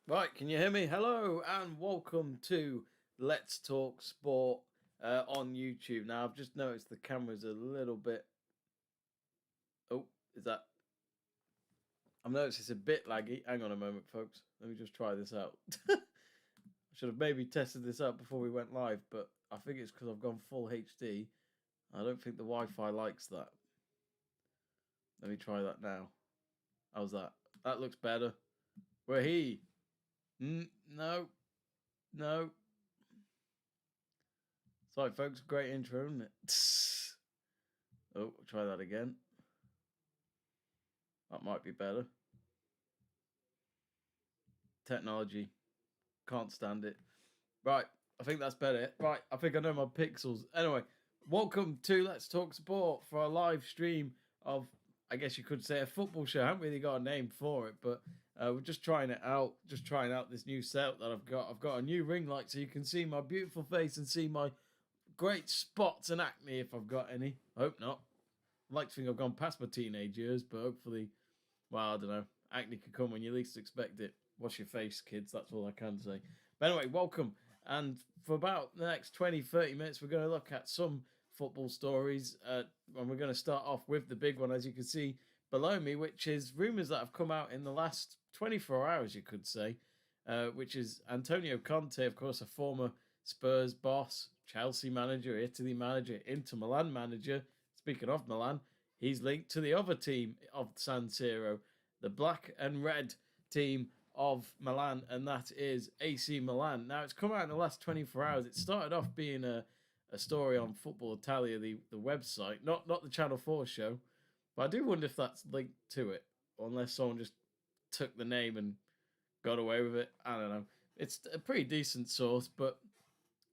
Right, can you hear me? Hello and welcome to Let's Talk Sport on YouTube. Now, I've just noticed the camera's a little bit. Oh, is that? I've noticed it's a bit laggy. Hang on a moment, folks. Let me just try this out. I should have maybe tested this out before we went live, but I think it's because I've gone full HD. I don't think the Wi-Fi likes that. Let me try that now. How's that? That looks better. Where he? No. Sorry, folks. Great intro, isn't it? Oh, try that again. That might be better. Technology. Can't stand it. Right, I think that's better. Right, I think I know my pixels. Anyway, welcome to Let's Talk Sport for a live stream of, I guess you could say, a football show. I haven't really got a name for it, but we're just trying it out. Just trying out this new setup that I've got. I've got a new ring light so you can see my beautiful face and see my great spots and acne if I've got any. I hope not. I'd like to think I've gone past my teenage years, but hopefully, well, I don't know. Acne can come when you least expect it. Wash your face, kids. That's all I can say. But anyway, welcome. And for about the next 20, 30 minutes, we're going to look at some football stories. And we're going to start off with the big one, as you can see below me, which is rumours that have come out in the last 24 hours, you could say, which is Antonio Conte, of course, a former Spurs boss, Chelsea manager, Italy manager, Inter Milan manager. Speaking of Milan, he's linked to the other team of San Siro, the black and red team of Milan, and that is AC Milan. Now, it's come out in the last 24 hours. It started off being a story on Football Italia, the website, not the Channel 4 show, but I do wonder if that's linked to it, or unless someone just took the name and got away with it. I don't know. It's a pretty decent source, but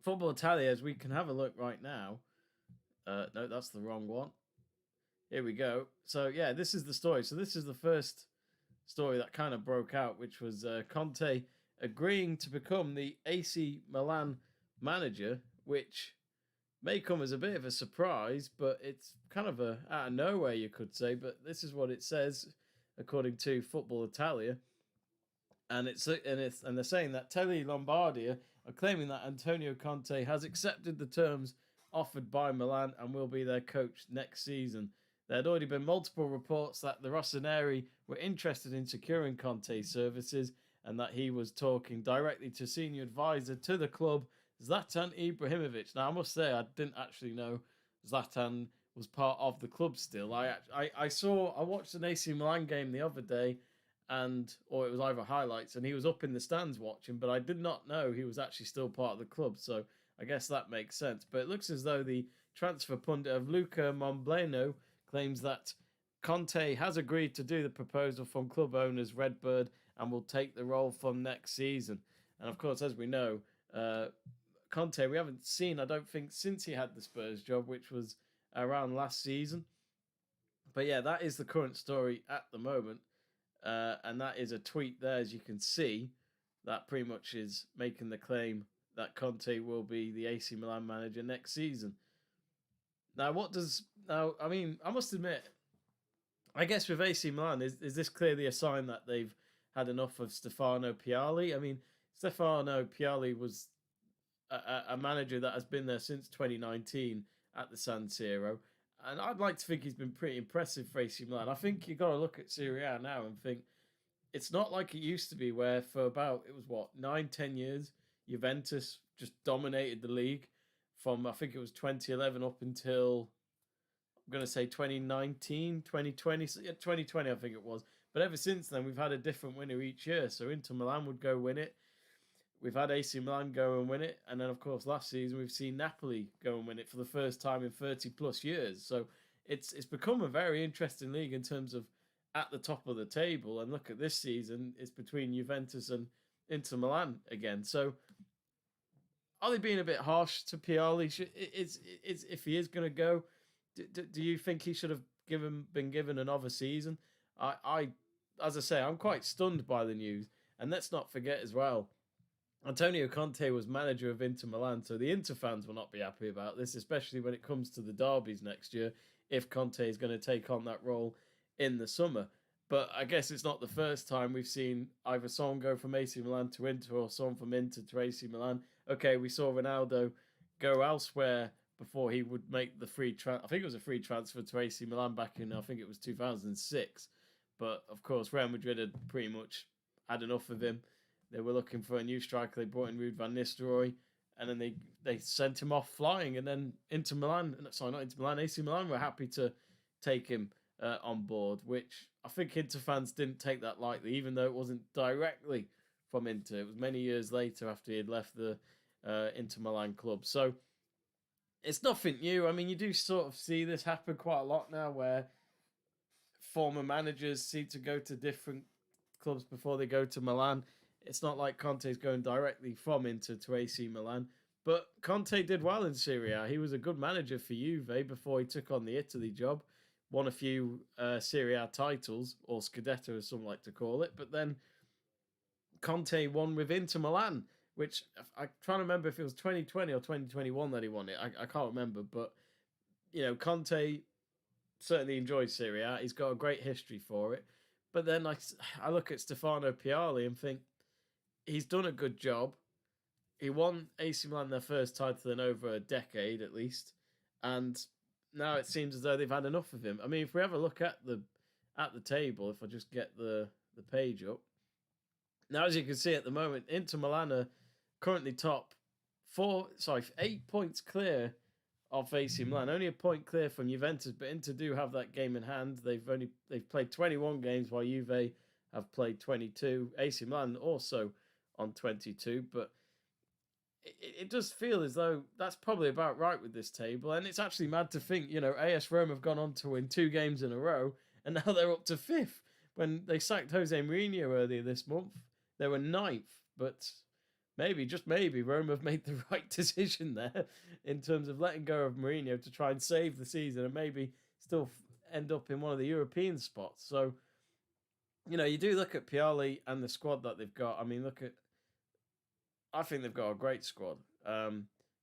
Football Italia, as we can have a look right now. No, that's the wrong one. Here we go. So, yeah, this is the story. So this is the first story that kind of broke out, which was Conte agreeing to become the AC Milan manager, which may come as a bit of a surprise, but it's kind of out of nowhere, you could say. But this is what it says, according to Football Italia, and they're saying that Tele Lombardia are claiming that Antonio Conte has accepted the terms offered by Milan and will be their coach next season. There had already been multiple reports that the Rossoneri were interested in securing Conte's services and that he was talking directly to senior advisor to the club, Zlatan Ibrahimovic. Now, I must say, I didn't actually know Zlatan was part of the club still. I watched an AC Milan game the other day, or it was either highlights, and he was up in the stands watching, but I did not know he was actually still part of the club, so I guess that makes sense. But it looks as though the transfer pundit of Luca Mombleno claims that Conte has agreed to do the proposal from club owners Redbird and will take the role from next season. And of course, as we know, Conte, we haven't seen, I don't think, since he had the Spurs job, which was around last season. But yeah, that is the current story at the moment. And that is a tweet there, as you can see, that pretty much is making the claim that Conte will be the AC Milan manager next season. Now, I must admit, I guess with AC Milan, is this clearly a sign that they've had enough of Stefano Pioli? I mean, Stefano Pioli was a manager that has been there since 2019 at the San Siro, and I'd like to think he's been pretty impressive for AC Milan. I think you've got to look at Serie A now and think it's not like it used to be where for about, 9-10 years, Juventus just dominated the league from, I think it was 2011 up until, I'm going to say 2019, 2020, 2020 I think it was. But ever since then, we've had a different winner each year. So Inter Milan would go win it. We've had AC Milan go and win it. And then, of course, last season, we've seen Napoli go and win it for the first time in 30 plus years. So it's become a very interesting league in terms of at the top of the table. And look at this season, it's between Juventus and Inter Milan again. So are they being a bit harsh to Pioli? If he is going to go, do you think he should have been given another season? As I say, I'm quite stunned by the news. And let's not forget as well, Antonio Conte was manager of Inter Milan, so the Inter fans will not be happy about this, especially when it comes to the derbies next year, if Conte is going to take on that role in the summer. But I guess it's not the first time we've seen either someone go from AC Milan to Inter or someone from Inter to AC Milan. Okay, we saw Ronaldo go elsewhere before he would make the free I think it was a free transfer to AC Milan back in, I think it was 2006. But of course, Real Madrid had pretty much had enough of him. They were looking for a new striker. They brought in Ruud van Nistelrooy, and then they sent him off flying. And then Inter Milan, sorry, not Inter Milan, AC Milan were happy to take him on board, which I think Inter fans didn't take that lightly, even though it wasn't directly from Inter. It was many years later after he had left the Inter Milan club. So it's nothing new. I mean, you do sort of see this happen quite a lot now, where former managers seem to go to different clubs before they go to Milan. It's not like Conte's going directly from Inter to AC Milan. But Conte did well in Serie A. He was a good manager for Juve before he took on the Italy job. Won a few Serie A titles, or Scudetto as some like to call it. But then Conte won with Inter Milan, which I'm trying to remember if it was 2020 or 2021 that he won it. I can't remember. But, Conte certainly enjoys Serie A. He's got a great history for it. But then I look at Stefano Pioli and think he's done a good job. He won AC Milan their first title in over a decade at least. And now it seems as though they've had enough of him. I mean, if we have a look at the table, if I just get the page up. Now, as you can see at the moment, Inter Milan are currently top 8 points clear of AC Milan, only a point clear from Juventus, but Inter do have that game in hand. They've played 21 games while Juve have played 22. AC Milan also on 22, but it does feel as though that's probably about right with this table. And it's actually mad to think, AS Rome have gone on to win 2 games in a row, and now they're up to 5th. When they sacked Jose Mourinho earlier this month, they were 9th, but just maybe, Rome have made the right decision there in terms of letting go of Mourinho to try and save the season and maybe still end up in one of the European spots. So, you do look at Pioli and the squad that they've got. I mean, I think they've got a great squad.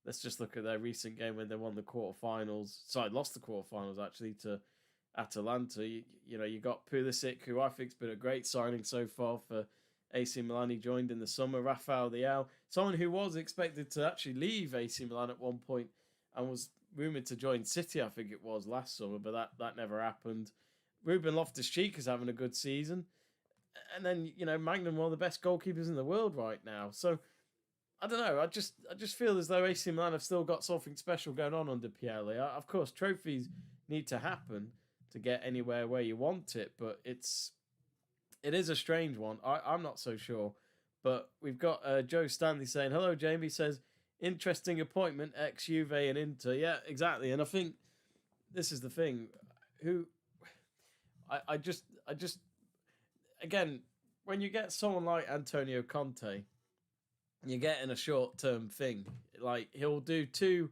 Let's just look at their recent game when they won the quarterfinals. Sorry, lost the quarterfinals actually to Atalanta. You got Pulisic, who I think's been a great signing so far for AC Milan. He joined in the summer. Rafael Leao, someone who was expected to actually leave AC Milan at one point and was rumoured to join City, I think it was, last summer, but that never happened. Ruben Loftus-Cheek is having a good season. And then, Magnum, one of the best goalkeepers in the world right now. So, I don't know. I just feel as though AC Milan have still got something special going on under Pioli. Of course, trophies need to happen to get anywhere where you want it, but it is a strange one. I'm not so sure. But we've got Joe Stanley saying, hello, Jamie. Says, interesting appointment, ex-Juve and Inter. Yeah, exactly. And I think this is the thing. I just, again, when you get someone like Antonio Conte, you're getting a short-term thing. Like, he'll do 2...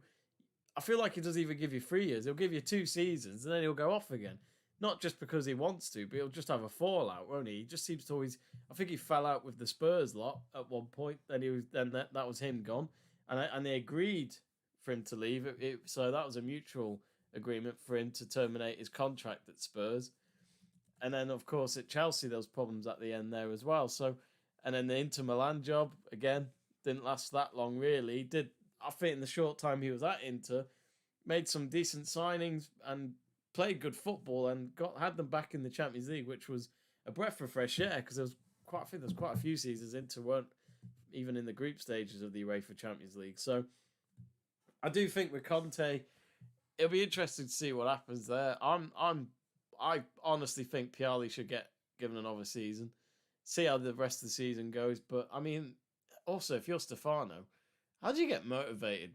I feel like he doesn't even give you 3 years. He'll give you 2 seasons, and then he'll go off again. Not just because he wants to, but he'll just have a fallout, won't he? He just seems to always... I think he fell out with the Spurs lot at one point. Then that was him gone. And they agreed for him to leave. So that was a mutual agreement for him to terminate his contract at Spurs. And then, of course, at Chelsea, there was problems at the end there as well. So, and then the Inter Milan job, again, didn't last that long, really. He did, I think, in the short time he was at Inter, made some decent signings and played good football and had them back in the Champions League, which was a breath of fresh air because there was quite a few seasons Inter weren't even in the group stages of the UEFA Champions League. So I do think with Conte, it'll be interesting to see what happens there. I honestly think Pioli should get given another season, see how the rest of the season goes. But I mean, also if you're Stefano, how do you get motivated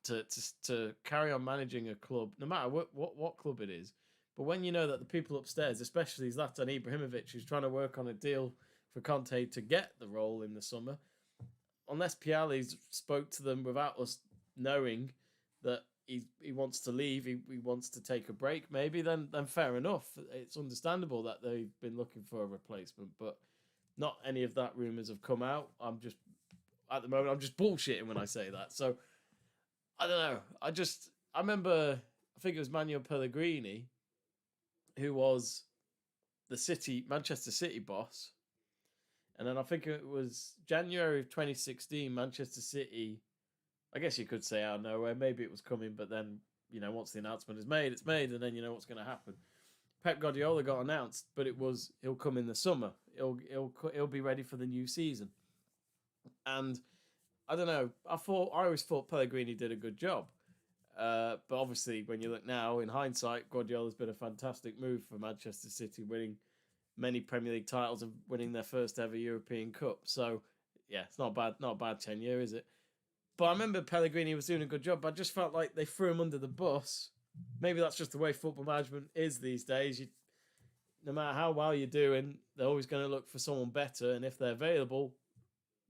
to carry on managing a club, no matter what club it is? But when you know that the people upstairs, especially Zlatan Ibrahimovic, who's trying to work on a deal for Conte to get the role in the summer, unless Pioli spoke to them without us knowing that he wants to leave, he wants to take a break, maybe, then fair enough. It's understandable that they've been looking for a replacement, but not any of that rumours have come out. At the moment, I'm just bullshitting when I say that. So, I don't know. I remember, I think it was Manuel Pellegrini, who was the Manchester City boss. And then I think it was January of 2016, Manchester City, I guess you could say out of nowhere, maybe it was coming, but then, once the announcement is made, it's made, and then you know what's going to happen. Pep Guardiola got announced, but he'll come in the summer. He'll be ready for the new season. And I don't know, I always thought Pellegrini did a good job. But obviously, when you look now, in hindsight, Guardiola's been a fantastic move for Manchester City, winning many Premier League titles and winning their first ever European Cup. So, yeah, it's not a bad tenure, is it? But I remember Pellegrini was doing a good job, but I just felt like they threw him under the bus. Maybe that's just the way football management is these days. No matter how well you're doing, they're always going to look for someone better, and if they're available,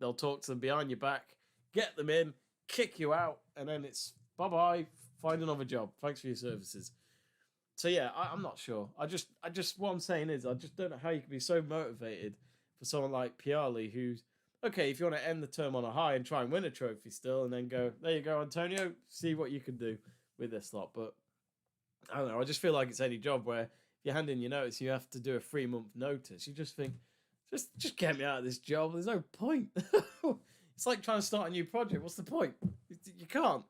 they'll talk to them behind your back, get them in, kick you out, and then it's bye-bye, find another job. Thanks for your services. So yeah, I'm not sure. I just what I'm saying is I just don't know how you can be so motivated for someone like Pioli, who's okay, if you want to end the term on a high and try and win a trophy still, and then go, there you go, Antonio, see what you can do with this lot. But I don't know, I just feel like it's any job where if you hand in your notice, you have to do a 3-month notice. You just think, just get me out of this job. There's no point. It's like trying to start a new project. What's the point? You can't.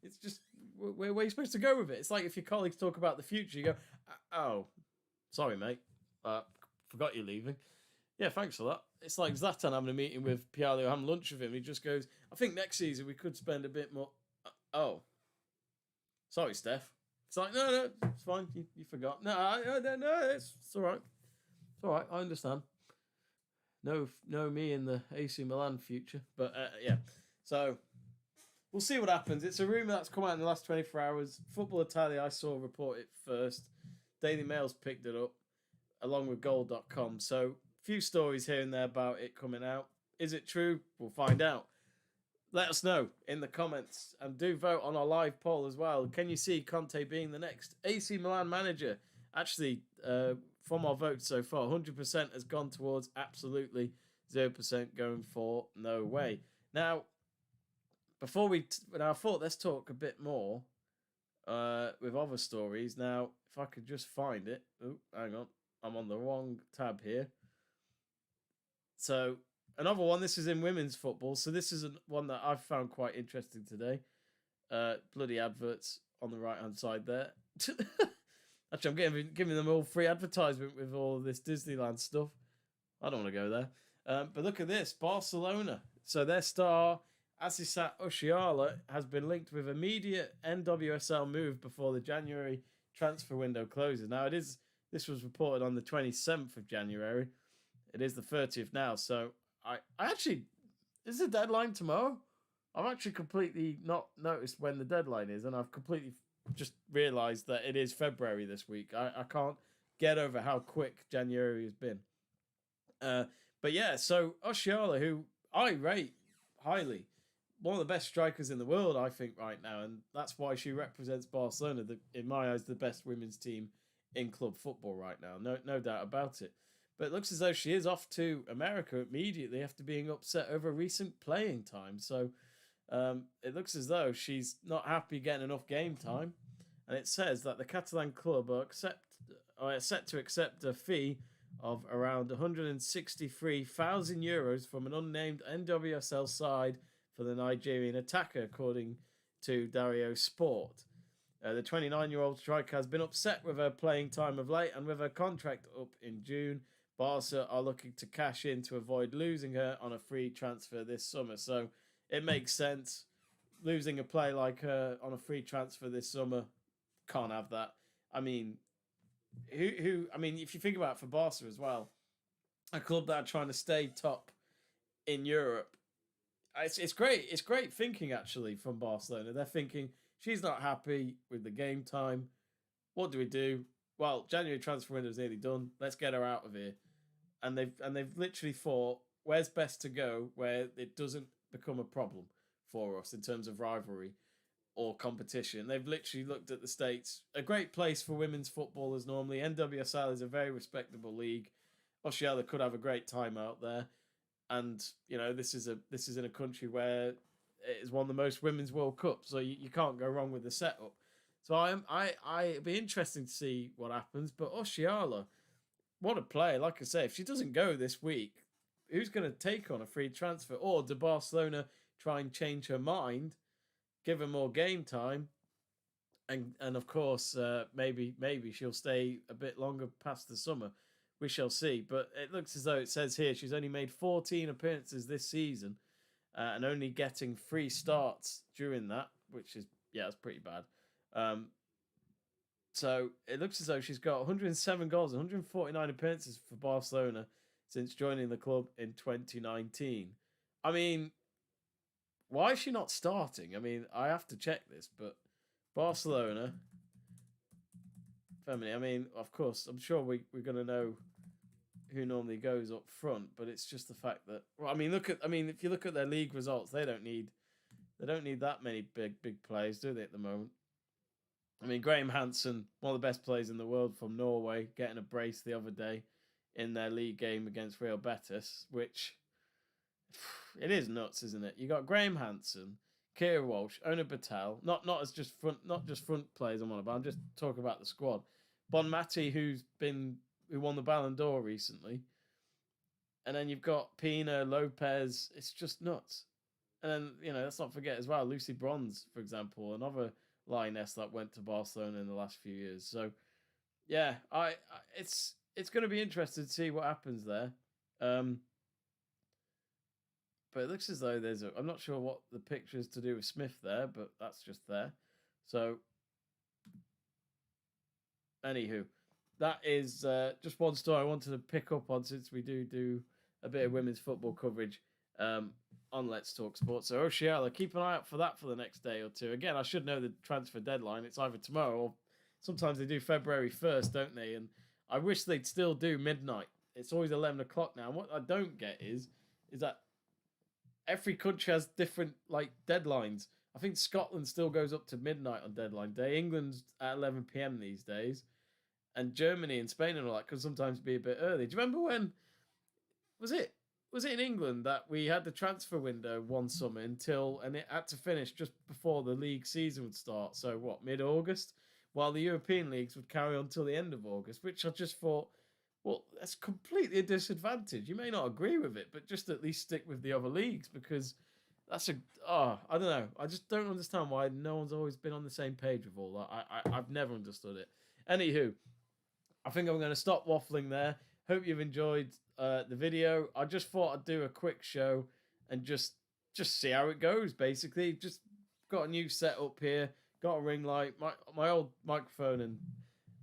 It's just, where are you supposed to go with it? It's like if your colleagues talk about the future, you go, oh, sorry, mate. Forgot you're leaving. Yeah, thanks for that. It's like Zlatan having a meeting with Pioli or having lunch with him. He just goes, I think next season we could spend a bit more. Oh, sorry, Steph. It's like, no, it's fine. You forgot. No, it's all right. It's all right. I understand. No, me in the AC Milan future. But yeah, so we'll see what happens. It's a rumour that's come out in the last 24 hours. Football Italia, I saw report it first. Daily Mail's picked it up, along with Goal.com. So few stories here and there about it coming out. Is it true? We'll find out. Let us know in the comments and do vote on our live poll as well. Can you see Conte being the next AC Milan manager? Actually, from our votes so far, 100% has gone towards absolutely, 0% going for no way. Now, I thought let's talk a bit more with other stories. Now, if I could just find it. Oh, hang on. I'm on the wrong tab here. So, another one, this is in women's football. So, this is one that I've found quite interesting today. Bloody adverts on the right-hand side there. Actually, I'm giving them all free advertisement with all of this Disneyland stuff. I don't want to go there. But look at this. Barcelona. So, their star, Asisat Oshiala, has been linked with immediate NWSL move before the January transfer window closes. Now, this was reported on the 27th of January. It is the 30th now, so I actually, is the deadline tomorrow? I've actually completely not noticed when the deadline is, and I've completely just realised that it is February this week. I can't get over how quick January has been. But yeah, so Oshiala, who I rate highly, one of the best strikers in the world, I think, right now, and that's why she represents Barcelona, in my eyes, the best women's team in club football right now. No doubt about it. But it looks as though she is off to America immediately after being upset over recent playing time. So it looks as though she's not happy getting enough game time. And it says that the Catalan club are set to accept a fee of around €163,000 from an unnamed NWSL side for the Nigerian attacker, according to Dario Sport. The 29-year-old striker has been upset with her playing time of late, and with her contract up in June, Barca are looking to cash in to avoid losing her on a free transfer this summer. So it makes sense. Losing a player like her on a free transfer this summer, can't have that. I mean, if you think about it for Barca as well, a club that are trying to stay top in Europe, it's great. It's great thinking, actually, from Barcelona. They're thinking, she's not happy with the game time. What do we do? Well, January transfer window is nearly done. Let's get her out of here. And they've literally thought, where's best to go where it doesn't become a problem for us in terms of rivalry or competition. They've literally looked at the States. A great place for women's footballers normally. NWSL is a very respectable league. Oshiala could have a great time out there. And, this is in a country where it is one of the most women's World Cups, so you can't go wrong with the setup. So it'd be interesting to see what happens. But Oshiala, what a player. Like I say, if she doesn't go this week, who's going to take on a free transfer? Or do Barcelona try and change her mind, give her more game time? And of course, maybe she'll stay a bit longer past the summer. We shall see. But it looks as though it says here she's only made 14 appearances this season, and only getting 3 starts during that, which is that's pretty bad. So it looks as though she's got 107 goals, 149 appearances for Barcelona since joining the club in 2019. I mean, why is she not starting? I mean, I have to check this, but Barcelona, feminine. I mean, of course, I'm sure we're going to know who normally goes up front, but it's just the fact that, well, I mean, if you look at their league results, they don't need that many big players, do they, at the moment? I mean, Graham Hansen, one of the best players in the world from Norway, getting a brace the other day in their league game against Real Betis, which it is nuts, isn't it? You got Graham Hansen, Kira Walsh, Ona Batal, not just front players I'm on about. I'm just talking about the squad. Bon Mati, who won the Ballon d'Or recently, and then you've got Pina, Lopez. It's just nuts. And then let's not forget as well Lucy Bronze, for example, another lioness that went to Barcelona in the last few years. So yeah, it's going to be interesting to see what happens there. But it looks as though I'm not sure what the picture is to do with Smith there, but that's just there. So, anywho, that is just one story I wanted to pick up on, since we do a bit of women's football coverage on Let's Talk Sports. So, Oshiala, keep an eye out for that for the next day or two. Again, I should know the transfer deadline. It's either tomorrow or sometimes they do February 1st, don't they? And I wish they'd still do midnight. It's always 11 o'clock now. And what I don't get is that every country has different deadlines. I think Scotland still goes up to midnight on deadline day. England's at 11 p.m. these days, and Germany and Spain and all that can sometimes be a bit early. Do you remember when was it in England that we had the transfer window one summer and it had to finish just before the league season would start? So what, mid-August, while the European leagues would carry on till the end of August, which I just thought, well, that's completely a disadvantage. You may not agree with it, but just at least stick with the other leagues, because I don't know. I just don't understand why no one's always been on the same page with all that. I've never understood it. Anywho, I think I'm going to stop waffling there. Hope you've enjoyed the video. I just thought I'd do a quick show and just see how it goes, basically. Just got a new setup here. Got a ring light. My old microphone and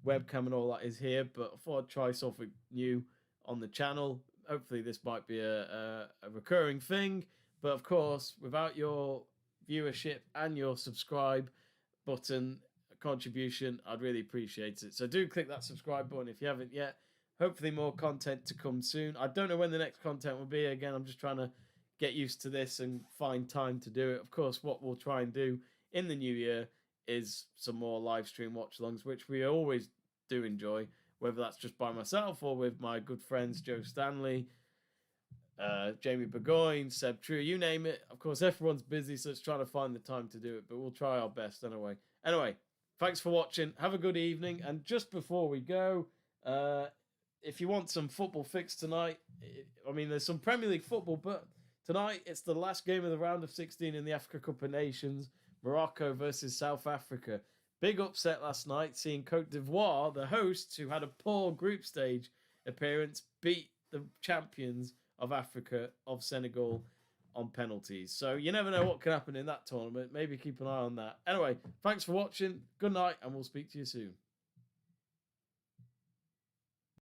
webcam and all that is here, but I thought I'd try something new on the channel. Hopefully this might be a recurring thing, but of course, without your viewership and your subscribe button contribution, I'd really appreciate it. So do click that subscribe button if you haven't yet. Hopefully more content to come soon. I don't know when the next content will be. Again, I'm just trying to get used to this and find time to do it. Of course, what we'll try and do in the new year is some more live stream watch alongs, which we always do enjoy, whether that's just by myself or with my good friends Joe Stanley, Jamie Burgoyne, Seb True, you name it. Of course, everyone's busy, so it's trying to find the time to do it, but we'll try our best anyway. Anyway, thanks for watching. Have a good evening. And just before we go, if you want some football fix tonight, I mean, there's some Premier League football, but tonight it's the last game of the round of 16 in the Africa Cup of Nations. Morocco versus South Africa. Big upset last night, seeing Cote d'Ivoire, the hosts, who had a poor group stage appearance, beat the champions of Africa, of Senegal, on penalties. So you never know what can happen in that tournament. Maybe keep an eye on that. Anyway, thanks for watching. Good night, and we'll speak to you soon.